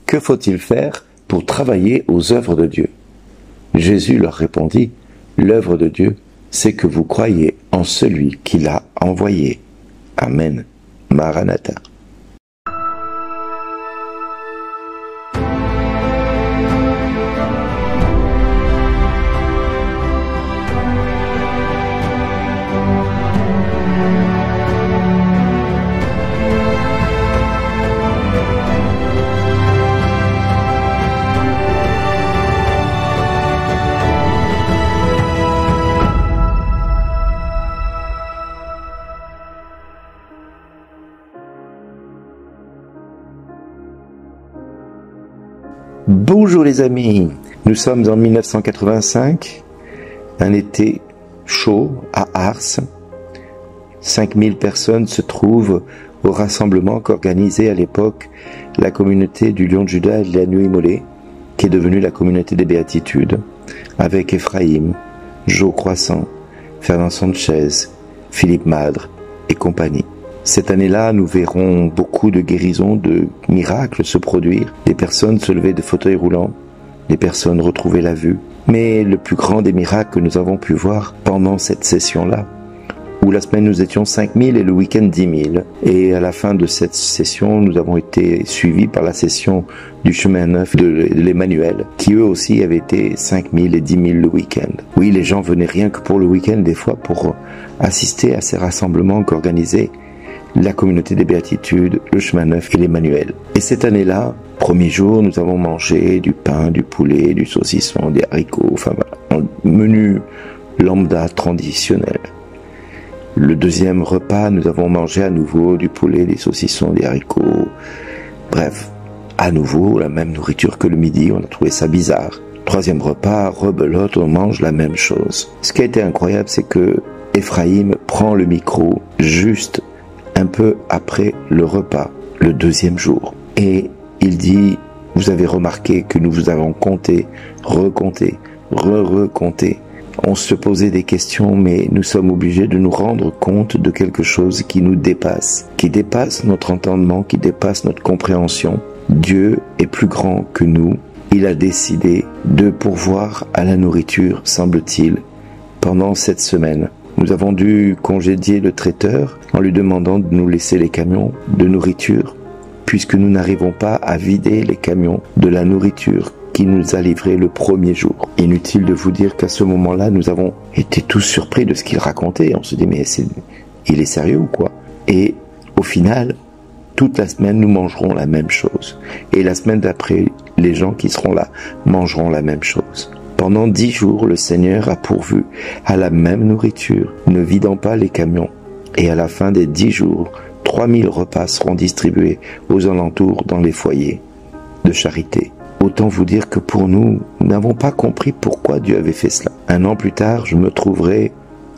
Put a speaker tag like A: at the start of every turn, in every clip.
A: que faut-il faire pour travailler aux œuvres de Dieu? Jésus leur répondit, l'œuvre de Dieu, c'est que vous croyez en celui qui l'a envoyé. Amen. Maranatha. Bonjour les amis, nous sommes en 1985, un été chaud à Ars. 5000 personnes se trouvent au rassemblement qu'organisait à l'époque la communauté du Lion de Juda et de l'Agneau immolé, qui est devenue la communauté des Béatitudes, avec Ephraïm, Joe Croissant, Fernand Sanchez, Philippe Madre et compagnie. Cette année-là, nous verrons beaucoup de guérisons, de miracles se produire, des personnes se lever de fauteuils roulants, des personnes retrouver la vue. Mais le plus grand des miracles que nous avons pu voir pendant cette session-là, où la semaine nous étions 5000 et le week-end 10 000. Et à la fin de cette session, nous avons été suivis par la session du chemin neuf de l'Emmanuel, qui eux aussi avaient été 5000 et 10 000 le week-end. Oui, les gens venaient rien que pour le week-end, des fois pour assister à ces rassemblements qu'organisaient la communauté des Béatitudes, le chemin neuf et l'Emmanuel. Et cette année-là, premier jour, nous avons mangé du pain, du poulet, du saucisson, des haricots, enfin voilà, un menu lambda traditionnel. Le deuxième repas, nous avons mangé à nouveau du poulet, des saucissons, des haricots. Bref, à nouveau, la même nourriture que le midi, on a trouvé ça bizarre. Troisième repas, rebelote, on mange la même chose. Ce qui a été incroyable, c'est que Ephraïm prend le micro juste un peu après le repas, le deuxième jour. Et il dit, vous avez remarqué que nous vous avons compté, recompté, recompté. On se posait des questions, mais nous sommes obligés de nous rendre compte de quelque chose qui nous dépasse, qui dépasse notre entendement, qui dépasse notre compréhension. Dieu est plus grand que nous. Il a décidé de pourvoir à la nourriture, semble-t-il, pendant cette semaine. Nous avons dû congédier le traiteur en lui demandant de nous laisser les camions de nourriture, puisque nous n'arrivons pas à vider les camions de la nourriture qui nous a livré le premier jour. Inutile de vous dire qu'à ce moment-là, nous avons été tous surpris de ce qu'il racontait. On se dit, mais il est sérieux ou quoi? Et au final, toute la semaine, nous mangerons la même chose. Et la semaine d'après, les gens qui seront là mangeront la même chose. Pendant 10 jours, le Seigneur a pourvu à la même nourriture, ne vidant pas les camions. Et à la fin des 10 jours, 3000 repas seront distribués aux alentours dans les foyers de charité. Autant vous dire que pour nous, nous n'avons pas compris pourquoi Dieu avait fait cela. Un an plus tard, je me trouverai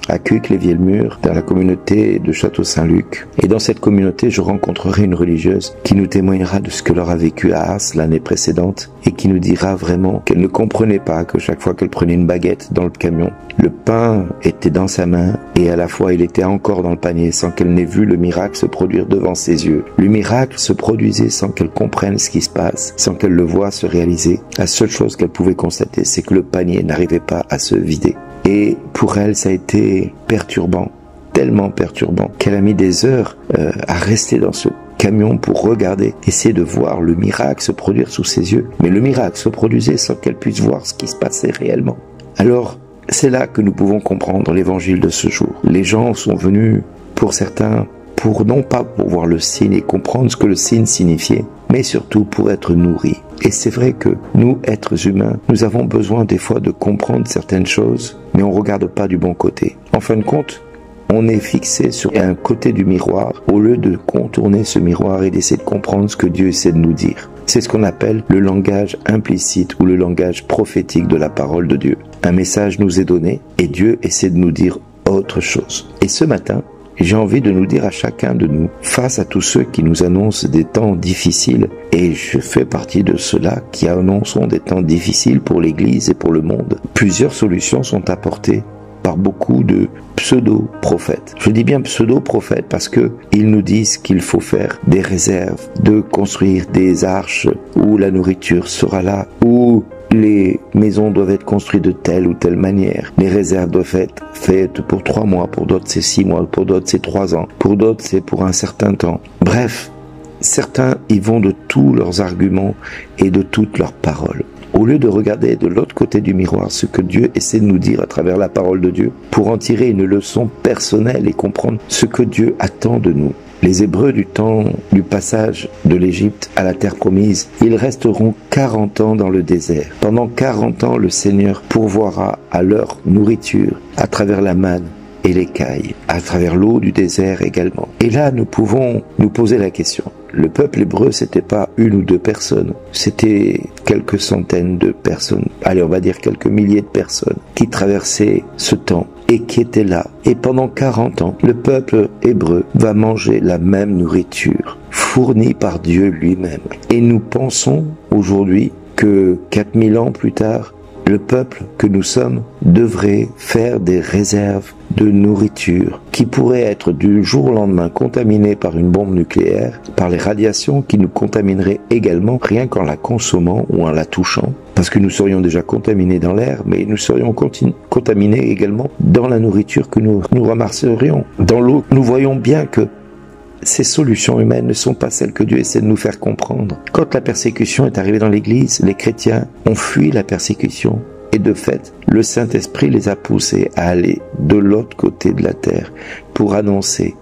A: à Cuc-les-Vielmurs, dans la communauté de Château-Saint-Luc. Et dans cette communauté, je rencontrerai une religieuse qui nous témoignera de ce qu'elle aura vécu à Ars l'année précédente et qui nous dira vraiment qu'elle ne comprenait pas que chaque fois qu'elle prenait une baguette dans le camion, le pain était dans sa main et à la fois il était encore dans le panier sans qu'elle n'ait vu le miracle se produire devant ses yeux. Le miracle se produisait sans qu'elle comprenne ce qui se passe, sans qu'elle le voie se réaliser. La seule chose qu'elle pouvait constater, c'est que le panier n'arrivait pas à se vider. Et pour elle, ça a été perturbant, tellement perturbant, qu'elle a mis des heures à rester dans ce camion pour regarder, essayer de voir le miracle se produire sous ses yeux. Mais le miracle se produisait sans qu'elle puisse voir ce qui se passait réellement. Alors, c'est là que nous pouvons comprendre l'évangile de ce jour. Les gens sont venus, pour certains, non pas pour voir le signe et comprendre ce que le signe signifiait, mais surtout pour être nourris. Et c'est vrai que nous, êtres humains, nous avons besoin des fois de comprendre certaines choses, mais on ne regarde pas du bon côté. En fin de compte, on est fixé sur un côté du miroir au lieu de contourner ce miroir et d'essayer de comprendre ce que Dieu essaie de nous dire. C'est ce qu'on appelle le langage implicite ou le langage prophétique de la parole de Dieu. Un message nous est donné et Dieu essaie de nous dire autre chose. Et ce matin, j'ai envie de nous dire à chacun de nous, face à tous ceux qui nous annoncent des temps difficiles, et je fais partie de ceux-là qui annoncent des temps difficiles pour l'Église et pour le monde, plusieurs solutions sont apportées par beaucoup de pseudo-prophètes. Je dis bien pseudo-prophètes parce que ils nous disent qu'il faut faire des réserves, de construire des arches où la nourriture sera là, où les maisons doivent être construites de telle ou telle manière. Les réserves doivent être faites pour 3 mois, pour d'autres c'est 6 mois, pour d'autres c'est 3 ans, pour d'autres c'est pour un certain temps. Bref, certains y vont de tous leurs arguments et de toutes leurs paroles. Au lieu de regarder de l'autre côté du miroir ce que Dieu essaie de nous dire à travers la parole de Dieu, pour en tirer une leçon personnelle et comprendre ce que Dieu attend de nous. Les Hébreux du temps du passage de l'Égypte à la terre promise, ils resteront 40 ans dans le désert. Pendant 40 ans, le Seigneur pourvoira à leur nourriture à travers la manne et l'écaille, à travers l'eau du désert également. Et là, nous pouvons nous poser la question. Le peuple hébreu, c'était pas 1 ou 2 personnes, c'était quelques centaines de personnes, allez, on va dire quelques milliers de personnes qui traversaient ce temps et qui étaient là. Et pendant 40 ans, le peuple hébreu va manger la même nourriture, fournie par Dieu lui-même. Et nous pensons aujourd'hui que 4000 ans plus tard, le peuple que nous sommes devrait faire des réserves de nourriture qui pourraient être du jour au lendemain contaminées par une bombe nucléaire, par les radiations qui nous contamineraient également rien qu'en la consommant ou en la touchant. Parce que nous serions déjà contaminés dans l'air, mais nous serions contaminés également dans la nourriture que nous ramasserions. Dans l'eau, nous voyons bien que ces solutions humaines ne sont pas celles que Dieu essaie de nous faire comprendre. Quand la persécution est arrivée dans l'Église, les chrétiens ont fui la persécution et de fait, le Saint-Esprit les a poussés à aller de l'autre côté de la terre pour annoncer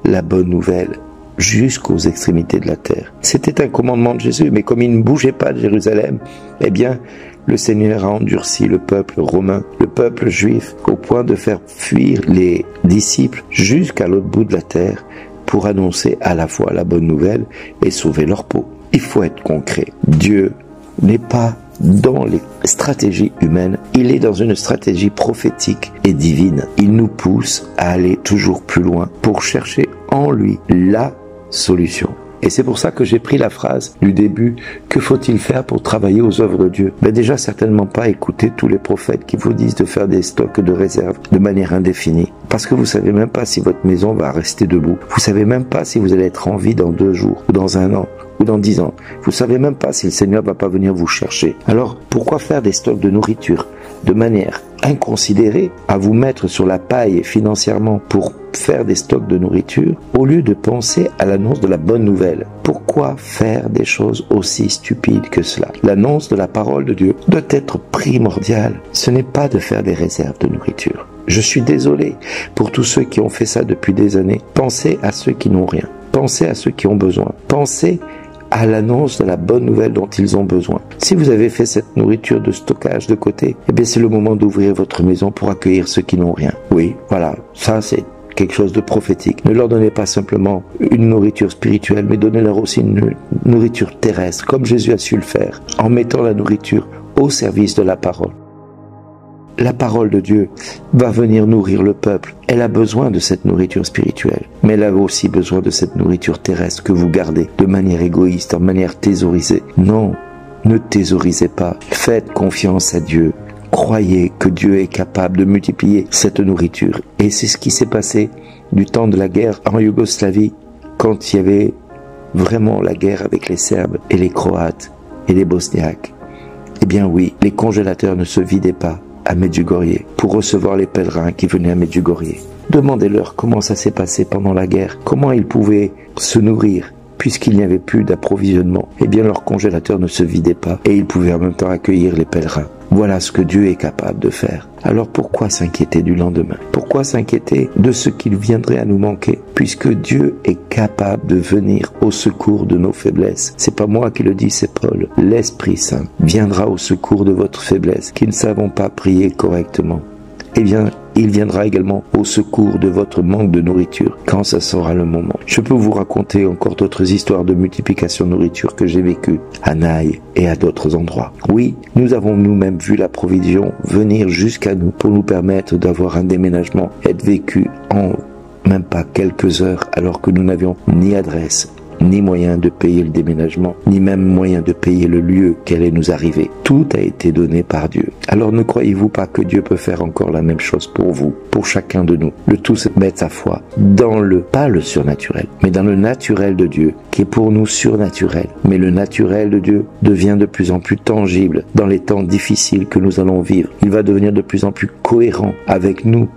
A: la bonne nouvelle jusqu'aux extrémités de la terre. C'était un commandement de Jésus, mais comme il ne bougeait pas de Jérusalem, eh bien, le Seigneur a endurci le peuple romain, le peuple juif, au point de faire fuir les disciples jusqu'à l'autre bout de la terre pour annoncer à la fois la bonne nouvelle et sauver leur peau. Il faut être concret. Dieu n'est pas dans les stratégies humaines, il est dans une stratégie prophétique et divine. Il nous pousse à aller toujours plus loin pour chercher en lui la solution. Et c'est pour ça que j'ai pris la phrase du début, que faut-il faire pour travailler aux œuvres de Dieu? Ben déjà, certainement pas écouter tous les prophètes qui vous disent de faire des stocks de réserve de manière indéfinie. Parce que vous savez même pas si votre maison va rester debout. Vous savez même pas si vous allez être en vie dans 2 jours, ou dans 1 an, ou dans 10 ans. Vous savez même pas si le Seigneur va pas venir vous chercher. Alors, pourquoi faire des stocks de nourriture de manière inconsidérée, à vous mettre sur la paille financièrement pour faire des stocks de nourriture, au lieu de penser à l'annonce de la bonne nouvelle? Pourquoi faire des choses aussi stupides que cela? L'annonce de la parole de Dieu doit être primordiale. Ce n'est pas de faire des réserves de nourriture. Je suis désolé pour tous ceux qui ont fait ça depuis des années. Pensez à ceux qui n'ont rien. Pensez à ceux qui ont besoin. Pensez à l'annonce de la bonne nouvelle dont ils ont besoin. Si vous avez fait cette nourriture de stockage de côté, eh bien c'est le moment d'ouvrir votre maison pour accueillir ceux qui n'ont rien. Oui, voilà, ça c'est quelque chose de prophétique. Ne leur donnez pas simplement une nourriture spirituelle, mais donnez-leur aussi une nourriture terrestre, comme Jésus a su le faire, en mettant la nourriture au service de la parole. La parole de Dieu va venir nourrir le peuple. Elle a besoin de cette nourriture spirituelle, mais elle a aussi besoin de cette nourriture terrestre que vous gardez de manière égoïste, en manière thésaurisée. Non, ne thésaurisez pas. Faites confiance à Dieu. Croyez que Dieu est capable de multiplier cette nourriture. Et c'est ce qui s'est passé du temps de la guerre en Yougoslavie, quand il y avait vraiment la guerre avec les Serbes et les Croates et les Bosniaques. Eh bien oui, les congélateurs ne se vidaient pas à Medjugorje pour recevoir les pèlerins qui venaient à Medjugorje. Demandez-leur comment ça s'est passé pendant la guerre, comment ils pouvaient se nourrir puisqu'il n'y avait plus d'approvisionnement. Eh bien leur congélateur ne se vidait pas et ils pouvaient en même temps accueillir les pèlerins. Voilà ce que Dieu est capable de faire. Alors pourquoi s'inquiéter du lendemain? Pourquoi s'inquiéter de ce qu'il viendrait à nous manquer? Puisque Dieu est capable de venir au secours de nos faiblesses. C'est pas moi qui le dis, c'est Paul. L'Esprit Saint viendra au secours de votre faiblesse, qui ne savons pas prier correctement. Eh bien, il viendra également au secours de votre manque de nourriture quand ça sera le moment. Je peux vous raconter encore d'autres histoires de multiplication de nourriture que j'ai vécues à Naï et à d'autres endroits. Oui, nous avons nous-mêmes vu la provision venir jusqu'à nous pour nous permettre d'avoir un déménagement, être vécu en même pas quelques heures alors que nous n'avions ni adresse, ni moyen de payer le déménagement, ni même moyen de payer le lieu qui allait nous arriver. Tout a été donné par Dieu. Alors ne croyez-vous pas que Dieu peut faire encore la même chose pour vous, pour chacun de nous? Le tout, c'est de mettre sa foi dans pas le surnaturel, mais dans le naturel de Dieu, qui est pour nous surnaturel. Mais le naturel de Dieu devient de plus en plus tangible dans les temps difficiles que nous allons vivre. Il va devenir de plus en plus cohérent avec nous.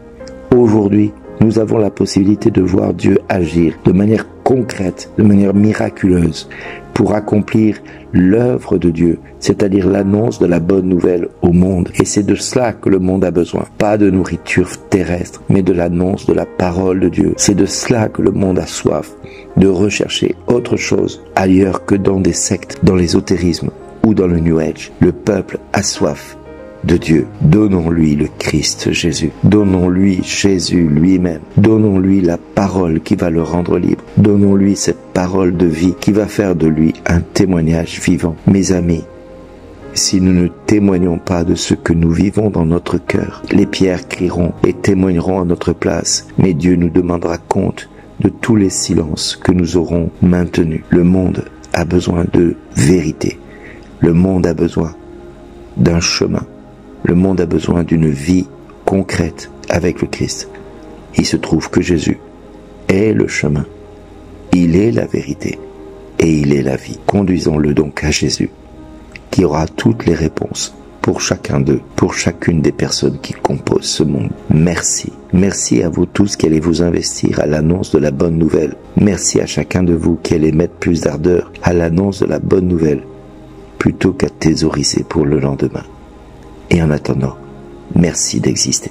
A: Aujourd'hui, nous avons la possibilité de voir Dieu agir de manière concrète, de manière miraculeuse, pour accomplir l'œuvre de Dieu, c'est-à-dire l'annonce de la bonne nouvelle au monde. Et c'est de cela que le monde a besoin. Pas de nourriture terrestre, mais de l'annonce de la parole de Dieu. C'est de cela que le monde a soif, de rechercher autre chose ailleurs que dans des sectes, dans l'ésotérisme ou dans le New Age. Le peuple a soif de Dieu. Donnons-lui le Christ Jésus. Donnons-lui Jésus lui-même. Donnons-lui la parole qui va le rendre libre. Donnons-lui cette parole de vie qui va faire de lui un témoignage vivant. Mes amis, si nous ne témoignons pas de ce que nous vivons dans notre cœur, les pierres crieront et témoigneront à notre place. Mais Dieu nous demandera compte de tous les silences que nous aurons maintenus. Le monde a besoin de vérité. Le monde a besoin d'un chemin. Le monde a besoin d'une vie concrète avec le Christ. Il se trouve que Jésus est le chemin. Il est la vérité et il est la vie. Conduisons-le donc à Jésus, qui aura toutes les réponses pour chacun d'eux, pour chacune des personnes qui composent ce monde. Merci. Merci à vous tous qui allez vous investir à l'annonce de la bonne nouvelle. Merci à chacun de vous qui allez mettre plus d'ardeur à l'annonce de la bonne nouvelle, plutôt qu'à thésauriser pour le lendemain. Et en attendant, merci d'exister.